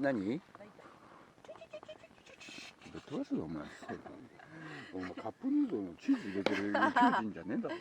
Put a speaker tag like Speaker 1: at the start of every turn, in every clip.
Speaker 1: 何？ぶっ飛ばすぞお前。お前カップヌードルのチーズ入れてる宇宙人じゃねえんだぞ。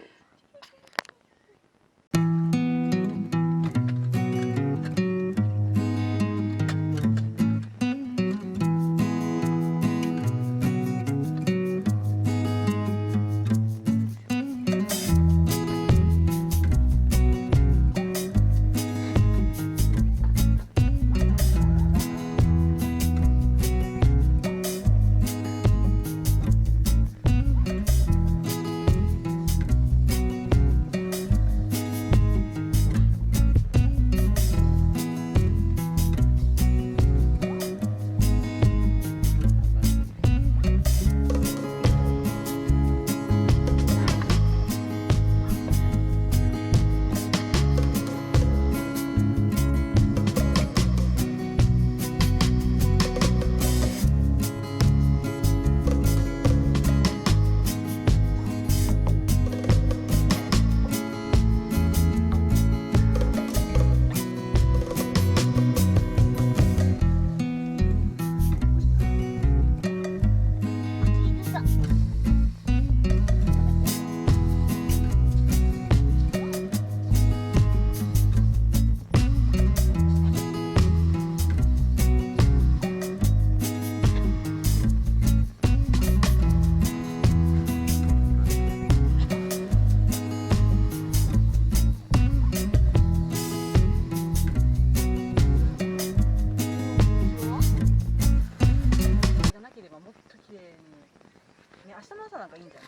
Speaker 2: 明日の朝なんかいいんじゃ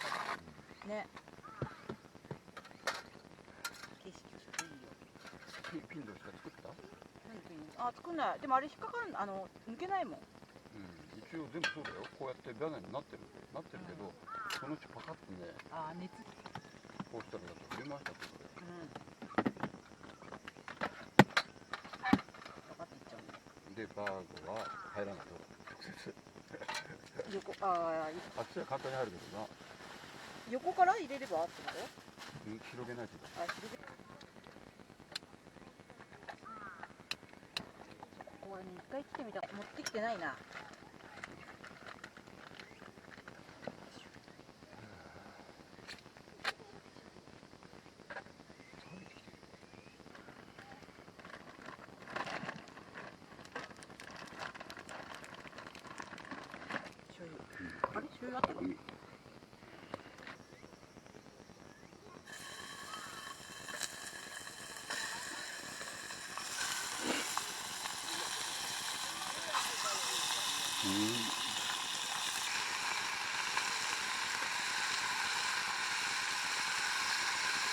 Speaker 2: ないね。景色いいよ。
Speaker 1: ピンドしか作った？
Speaker 2: 何ピン？あ、作んない。でもあれ引っかかる、抜けないもん。
Speaker 1: 一応全部そうだよ。こうやってバネになってるけど、そのうちパカッとね。
Speaker 2: あ、熱。
Speaker 1: こうしたらだと振り回したってことだよ。
Speaker 2: パカッといっちゃうね。
Speaker 1: でバーゴは入らないと直接。
Speaker 2: 横、
Speaker 1: あっちは簡単に入るけどな。
Speaker 2: 横から入れればってこと？
Speaker 1: 広げないと。
Speaker 2: 広げ。これね、一回来てみた。持ってきてないな。あれ、醤油あったかな。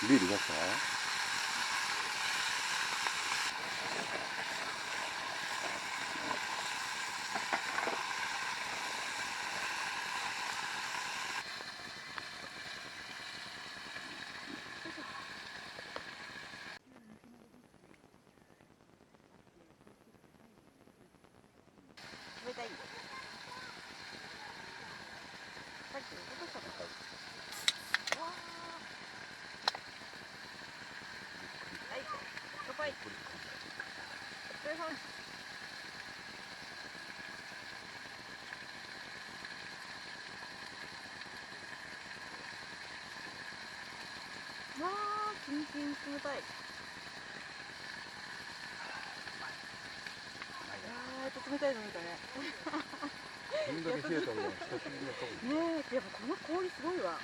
Speaker 1: ビール出した？
Speaker 2: 冷たい。さっき落としたのか。わあ。はい、乾杯。お疲れ様です。わあ、キンキン冷たい。冷たいの見たね。
Speaker 1: こんだけ冷えたのは久しぶりだったもんね。
Speaker 2: ねえ、やっぱこの氷すごいわ。